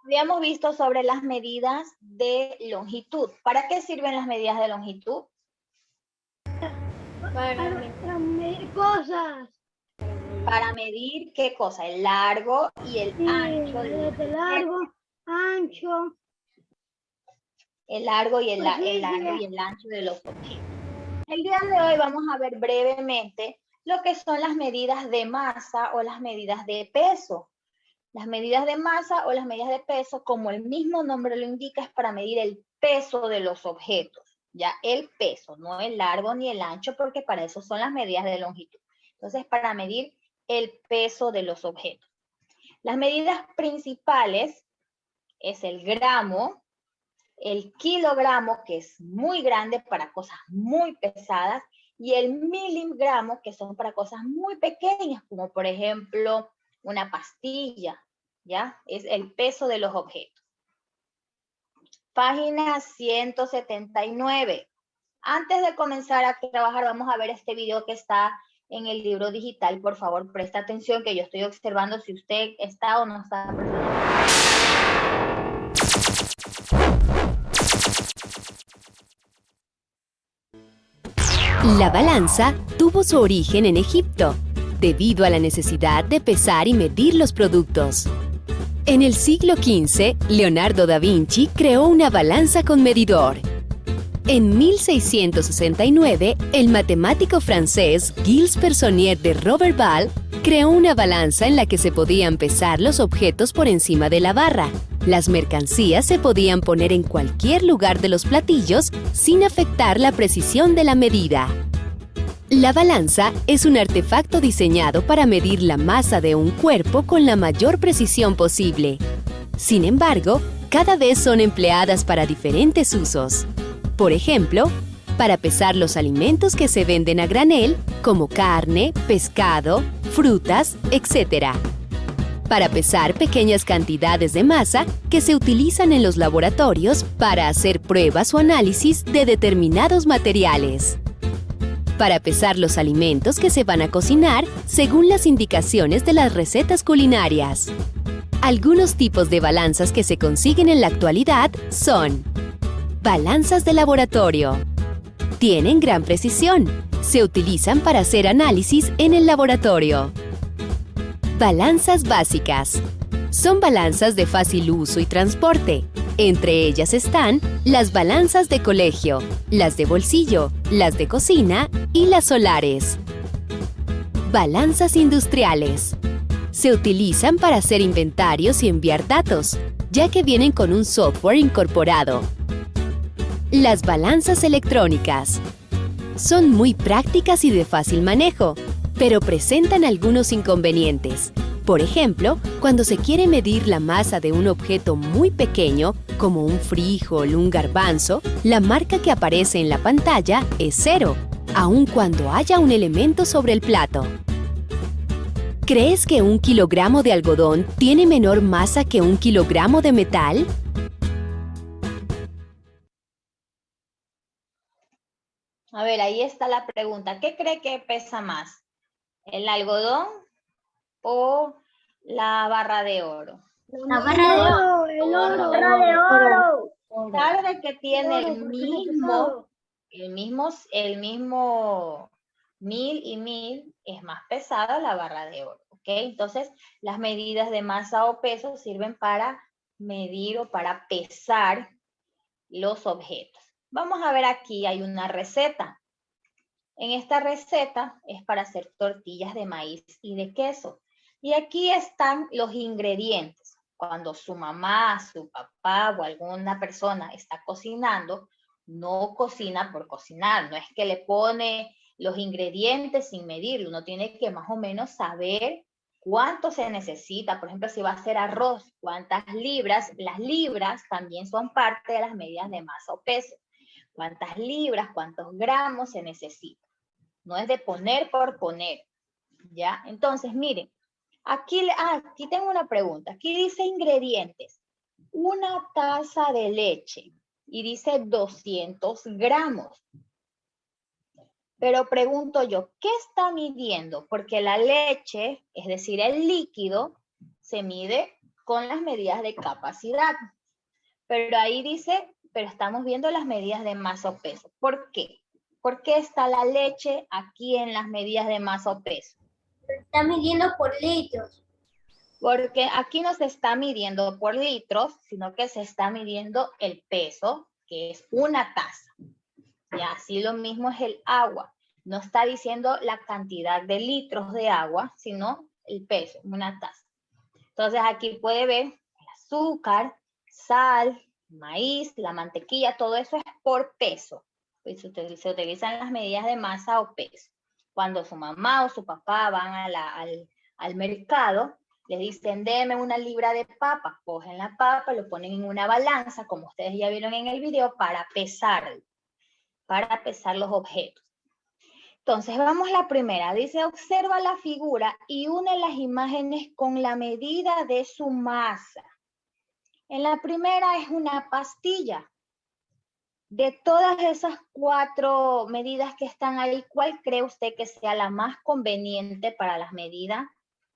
Habíamos visto sobre las medidas de longitud. ¿Para qué sirven las medidas de longitud? Para medir cosas. Para medir qué cosa, el largo y el ancho de los De largo, ancho. el largo y el Pues sí, largo y el ancho de los objetos. El día de hoy vamos a ver brevemente lo que son las medidas de masa o las medidas de peso. Las medidas de masa o las medidas de peso, como el mismo nombre lo indica, es para medir el peso de los objetos. Ya el peso, no el largo ni el ancho, porque para eso son las medidas de longitud. Entonces, para medir el peso de los objetos. Las medidas principales es el gramo, el kilogramo, que es muy grande para cosas muy pesadas, y el miligramo, que son para cosas muy pequeñas, como por ejemplo una pastilla, ¿ya? Es el peso de los objetos. Página 179. Antes de comenzar a trabajar, vamos a ver este video que está en el libro digital. Por favor, presta atención que yo estoy observando si usted está o no está prestando atención. La balanza tuvo su origen en Egipto, debido a la necesidad de pesar y medir los productos. En el siglo XV, Leonardo da Vinci creó una balanza con medidor. En 1669, el matemático francés Gilles Personier de Roberval creó una balanza en la que se podían pesar los objetos por encima de la barra. Las mercancías se podían poner en cualquier lugar de los platillos sin afectar la precisión de la medida. La balanza es un artefacto diseñado para medir la masa de un cuerpo con la mayor precisión posible. Sin embargo, cada vez son empleadas para diferentes usos. Por ejemplo, para pesar los alimentos que se venden a granel, como carne, pescado, frutas, etc. Para pesar pequeñas cantidades de masa que se utilizan en los laboratorios para hacer pruebas o análisis de determinados materiales. Para pesar los alimentos que se van a cocinar según las indicaciones de las recetas culinarias. Algunos tipos de balanzas que se consiguen en la actualidad son: balanzas de laboratorio. Tienen gran precisión. Se utilizan para hacer análisis en el laboratorio. Balanzas básicas. Son balanzas de fácil uso y transporte. Entre ellas están las balanzas de colegio, las de bolsillo, las de cocina y las solares. Balanzas industriales. Se utilizan para hacer inventarios y enviar datos, ya que vienen con un software incorporado. Las balanzas electrónicas. Son muy prácticas y de fácil manejo, pero presentan algunos inconvenientes. Por ejemplo, cuando se quiere medir la masa de un objeto muy pequeño, como un frijol, un garbanzo, la marca que aparece en la pantalla es 0, aun cuando haya un elemento sobre el plato. ¿Crees que 1 kilogramo de algodón tiene menor masa que 1 kilogramo de metal? A ver, ahí está la pregunta. ¿Qué cree que pesa más? ¿El algodón o la barra de oro? La barra de oro. El oro. La barra de oro. Sabe que tiene el Porque mismo 1000 y 1000, es más pesada la barra de oro, ¿ok? Entonces, las medidas de masa o peso sirven para medir o para pesar los objetos. Vamos a ver aquí, hay una receta. En esta receta es para hacer tortillas de maíz y de queso. Y aquí están los ingredientes. Cuando su mamá, su papá o alguna persona está cocinando, no cocina por cocinar. No es que le pone los ingredientes sin medirlo. Uno tiene que más o menos saber cuánto se necesita. Por ejemplo, si va a hacer arroz, cuántas libras. Las libras también son parte de las medidas de masa o peso. Cuántas libras, cuántos gramos se necesita. No es de poner por poner, ¿ya? Entonces, miren, aquí tengo una pregunta. Aquí dice ingredientes. Una taza de leche y dice 200 gramos. Pero pregunto yo, ¿qué está midiendo? Porque la leche, es decir, el líquido, se mide con las medidas de capacidad. Pero ahí dice, pero estamos viendo las medidas de masa o peso. ¿Por qué? ¿Por qué está la leche aquí en las medidas de masa o peso? Está midiendo por litros. Porque aquí no se está midiendo por litros, sino que se está midiendo el peso, que es una taza. Y así lo mismo es el agua. No está diciendo la cantidad de litros de agua, sino el peso, una taza. Entonces aquí puede ver el azúcar, sal, maíz, la mantequilla, todo eso es por peso. Pues se utilizan las medidas de masa o peso. Cuando su mamá o su papá van al mercado, les dicen, deme una libra de papa. Cogen la papa, lo ponen en una balanza, como ustedes ya vieron en el video, para pesar los objetos. Entonces, vamos a la primera. Dice, observa la figura y une las imágenes con la medida de su masa. En la primera es una pastilla. De todas esas 4 medidas que están ahí, ¿cuál cree usted que sea la más conveniente para las medidas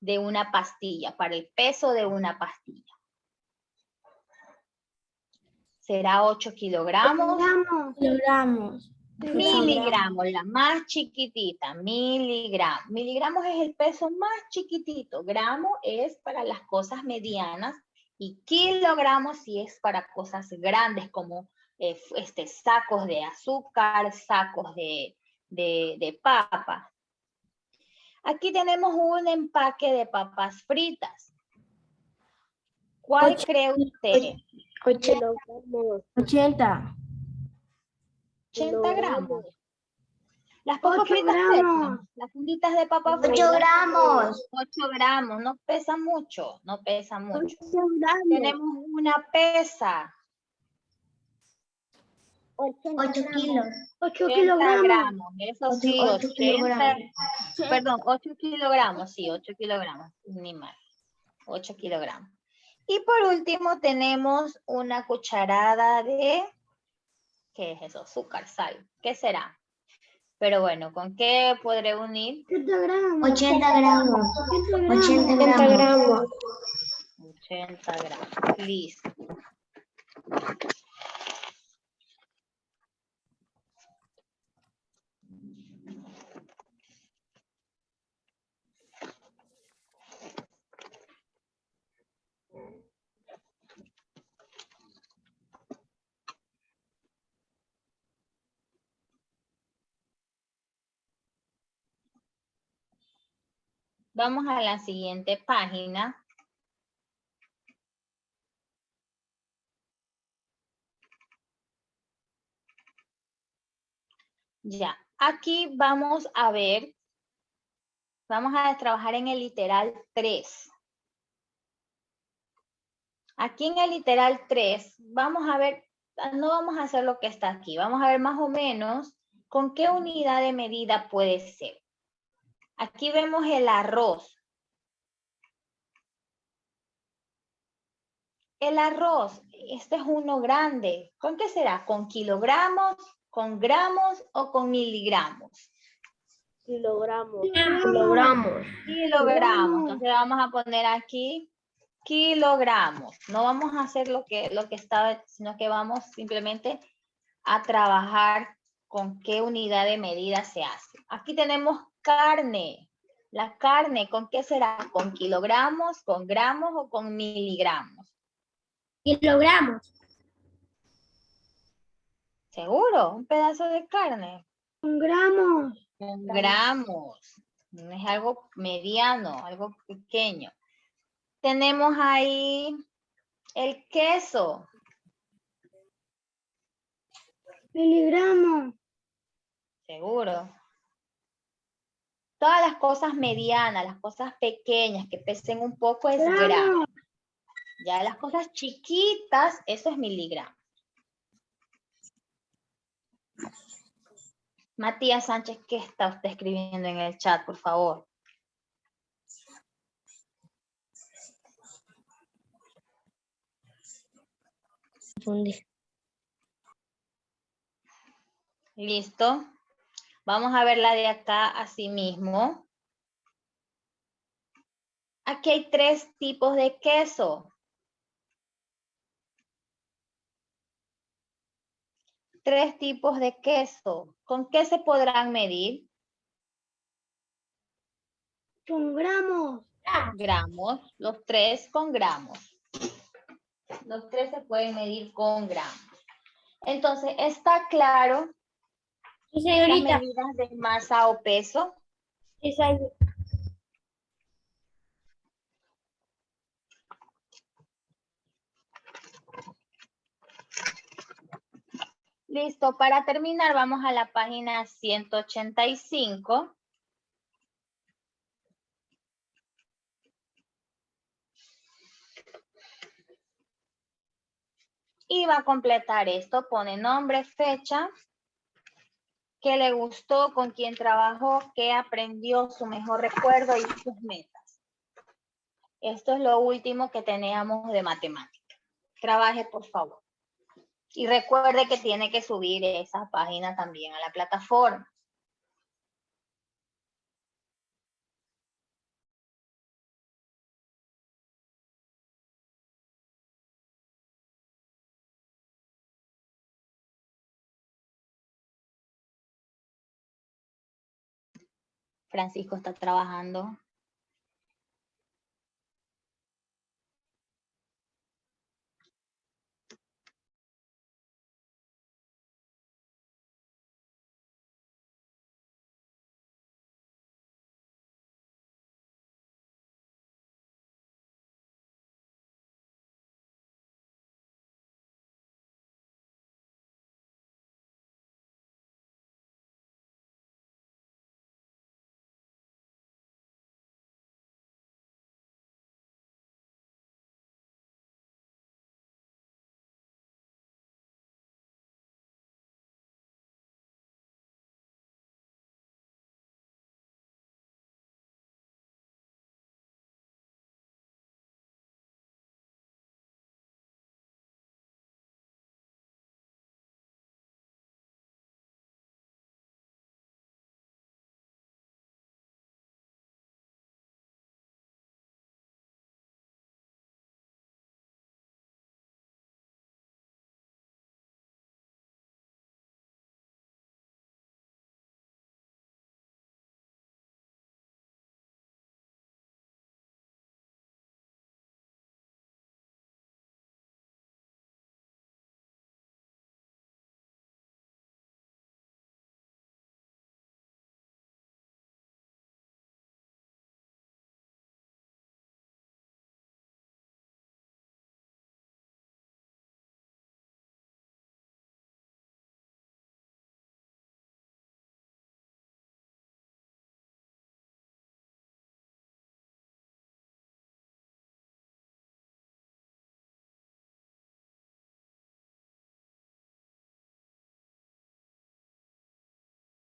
de una pastilla, para el peso de una pastilla? ¿Será 8 kilogramos? Kilogramos. Miligramos, la más chiquitita, miligramos. Miligramos es el peso más chiquitito. Gramo es para las cosas medianas y kilogramos sí es para cosas grandes como sacos de azúcar, sacos de papa. Aquí tenemos un empaque de papas fritas. ¿Cuál cree usted? 80. 80 gramos. Las papas fritas pesan, las funditas de papas fritas. 8 gramos. 8 gramos, no pesa mucho, no pesa mucho. 8 gramos. Tenemos una pesa. 8 kilos. 8 kilogramos, eso sí, 80, perdón, 8 kilogramos, sí, 8 kilogramos, ni más, 8 kilogramos. Y por último tenemos una cucharada de, ¿qué es eso? Azúcar, sal, ¿qué será? Pero bueno, ¿con qué podré unir? 80 gramos. 80 gramos. 80 gramos. 80 gramos, listo. Vamos a la siguiente página. Ya, aquí vamos a ver, vamos a trabajar en el literal 3. Aquí en el literal 3, vamos a ver, no vamos a hacer lo que está aquí, vamos a ver más o menos con qué unidad de medida puede ser. Aquí vemos el arroz. El arroz, este es uno grande. ¿Con qué será? ¿Con kilogramos, con gramos o con miligramos? Kilogramos. Kilogramos. Kilogramos. Entonces vamos a poner aquí kilogramos. No vamos a hacer lo que estaba, sino que vamos simplemente a trabajar con qué unidad de medida se hace. Aquí tenemos carne. La carne, ¿con qué será? ¿Con kilogramos, con gramos o con miligramos? Kilogramos. ¿Seguro? ¿Un pedazo de carne? Con gramos. Con gramos. No es algo mediano, algo pequeño. Tenemos ahí el queso. Miligramos. Seguro. Todas las cosas medianas, las cosas pequeñas que pesen un poco es gramo. Ya las cosas chiquitas, eso es miligramo. Matías Sánchez, ¿qué está usted escribiendo en el chat, por favor? Listo. Vamos a ver la de acá así mismo. Aquí hay 3 tipos de queso. 3 tipos de queso. ¿Con qué se podrán medir? Con gramos. Gramos, los 3 con gramos. Los 3 se pueden medir con gramos. Entonces, ¿está claro Sí, las señorita. medidas de masa o peso? Sí, señorita. Listo, para terminar vamos a la página 185. Y va a completar esto, pone nombre, fecha, qué le gustó, con quién trabajó, qué aprendió, su mejor recuerdo y sus metas. Esto es lo último que teníamos de matemática. Trabaje, por favor. Y recuerde que tiene que subir esa página también a la plataforma. Francisco está trabajando.